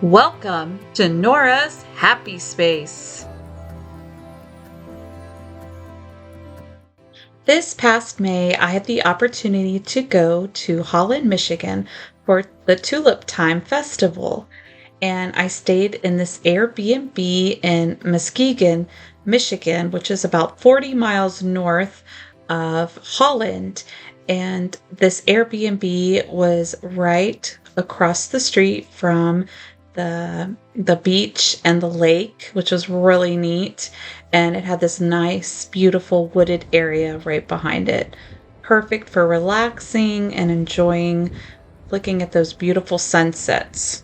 Welcome to Nora's Happy Space. This past May, I had the opportunity to go to Holland, Michigan for the Tulip Time Festival. And I stayed in this Airbnb in Muskegon, Michigan, which is about 40 miles north of Holland. And this Airbnb was right across the street from the beach and the lake, which was really neat. And it had this nice, beautiful wooded area right behind it. Perfect for relaxing and enjoying looking at those beautiful sunsets.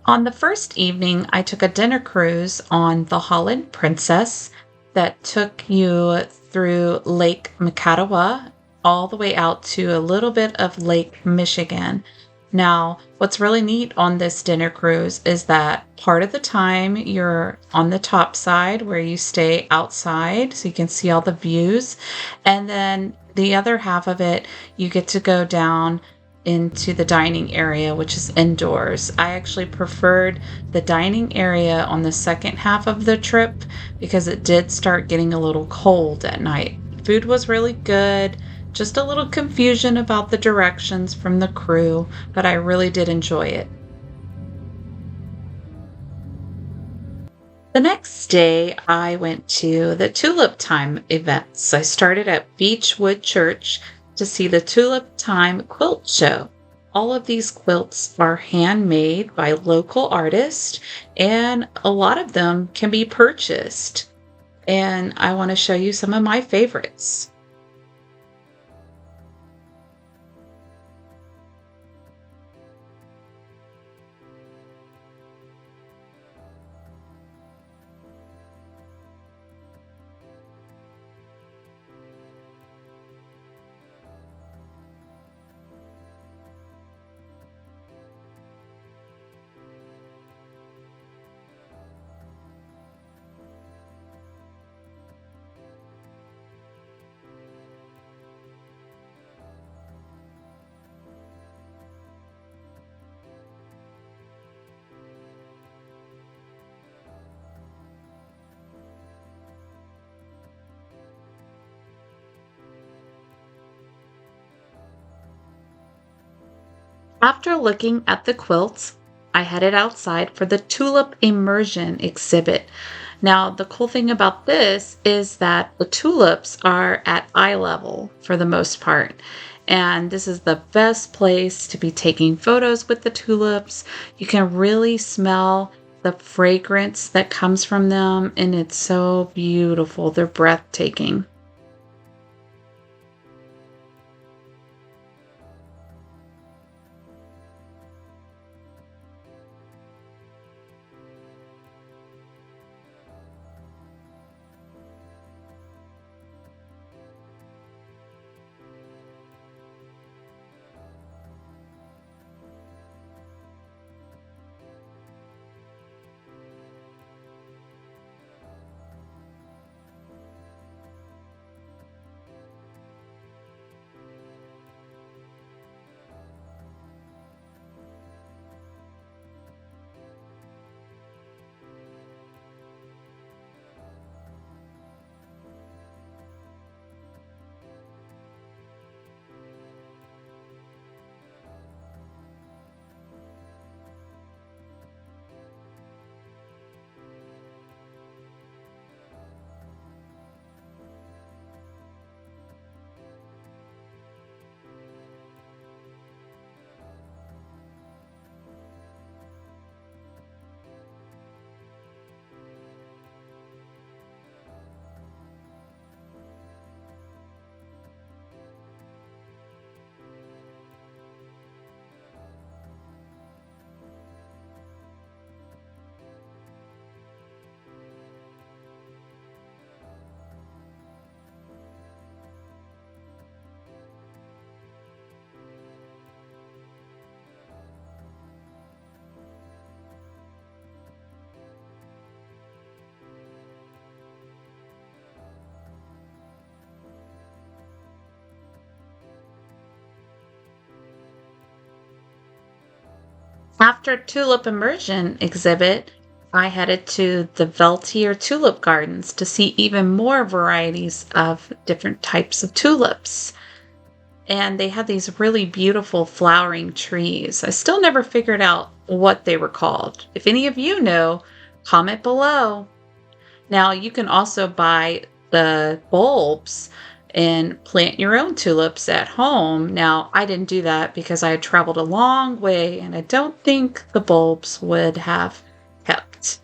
On the first evening, I took a dinner cruise on the Holland Princess that took you through Lake Mackinaw all the way out to a little bit of Lake Michigan. Now, what's really neat on this dinner cruise is that part of the time you're on the top side where you stay outside so you can see all the views. And then the other half of it, you get to go down into the dining area, which is indoors. I actually preferred the dining area on the second half of the trip because it did start getting a little cold at night. Food was really good, just a little confusion about the directions from the crew, but I really did enjoy it. The next day, I went to the Tulip Time events. I started at Beechwood Church to see the Tulip Time quilt show. All of these quilts are handmade by local artists, and a lot of them can be purchased. And I want to show you some of my favorites. After looking at the quilts, I headed outside for the Tulip Immersion exhibit. Now, the cool thing about this is that the tulips are at eye level for the most part. And this is the best place to be taking photos with the tulips. You can really smell the fragrance that comes from them, and it's so beautiful. They're breathtaking. After Tulip Immersion exhibit, I headed to the Veltier Tulip Gardens to see even more varieties of different types of tulips. And they had these really beautiful flowering trees. I still never figured out what they were called. If any of you know, comment below. Now, you can also buy the bulbs and plant your own tulips at home. Now, I didn't do that because I had traveled a long way and I don't think the bulbs would have kept.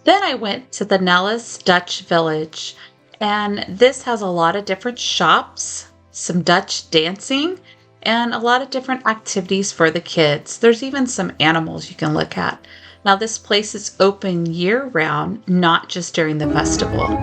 Then I went to the Nellis Dutch Village, and this has a lot of different shops, some Dutch dancing, and a lot of different activities for the kids. There's even some animals you can look at. Now, this place is open year round, not just during the festival.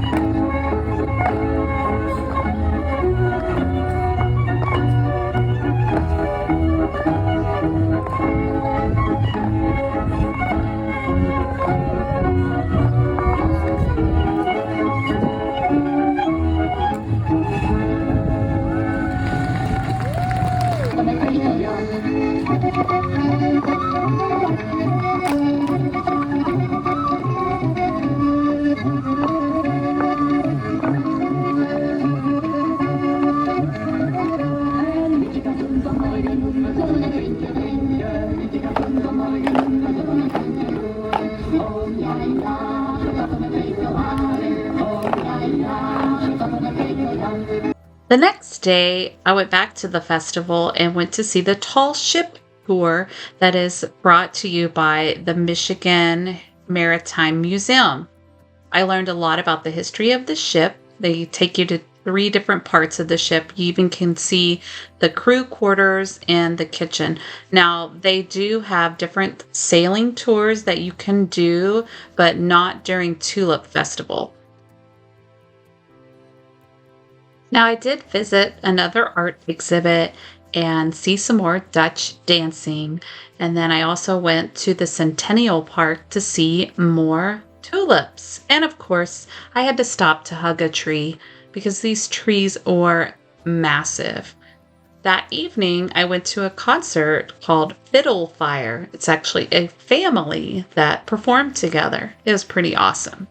The next day, I went back to the festival and went to see the tall ship tour that is brought to you by the Michigan Maritime Museum. I learned a lot about the history of the ship. They take you to 3 different parts of the ship. You even can see the crew quarters and the kitchen. Now, they do have different sailing tours that you can do, but not during Tulip Festival. Now, I did visit another art exhibit and see some more Dutch dancing. And then I also went to the Centennial Park to see more tulips. And of course, I had to stop to hug a tree because these trees are massive. That evening, I went to a concert called Fiddle Fire. It's actually a family that performed together. It was pretty awesome.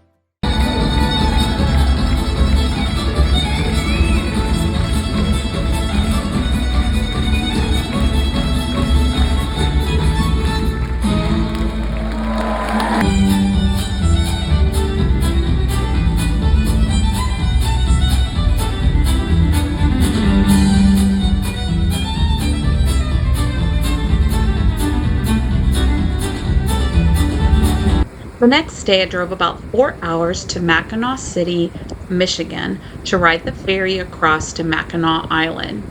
The next day, I drove about 4 hours to Mackinaw City, Michigan, to ride the ferry across to Mackinaw Island.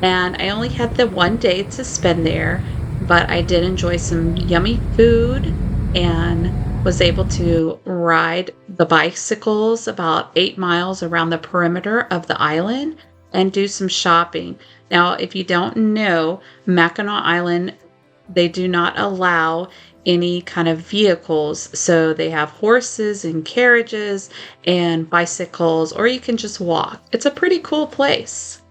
And I only had the one day to spend there, but I did enjoy some yummy food and was able to ride the bicycles about 8 miles around the perimeter of the island and do some shopping. Now, if you don't know, Mackinac Island, they do not allow any kind of vehicles. So they have horses and carriages and bicycles, or you can just walk. It's a pretty cool place.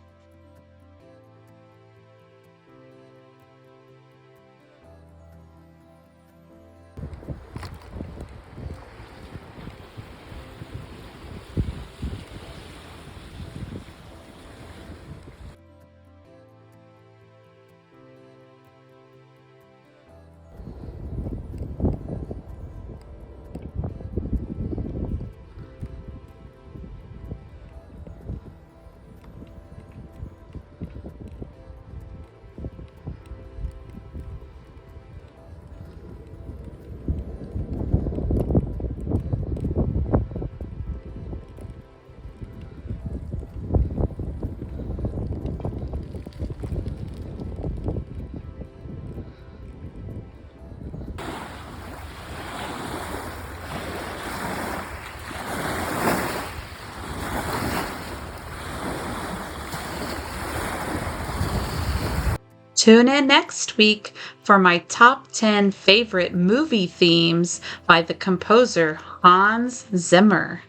Tune in next week for my top 10 favorite movie themes by the composer Hans Zimmer.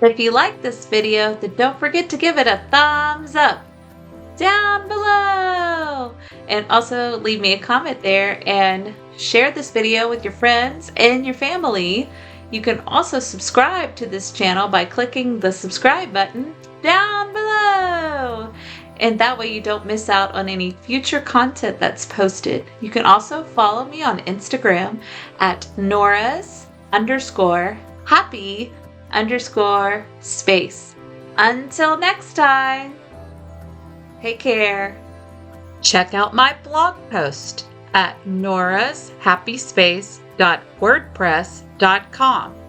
If you like this video, then don't forget to give it a thumbs up down below. And also leave me a comment there and share this video with your friends and your family. You can also subscribe to this channel by clicking the subscribe button down below. And that way you don't miss out on any future content that's posted. You can also follow me on Instagram at Nora's_happy_space. Until next time, take care. Check out my blog post at norashappyspace.wordpress.com.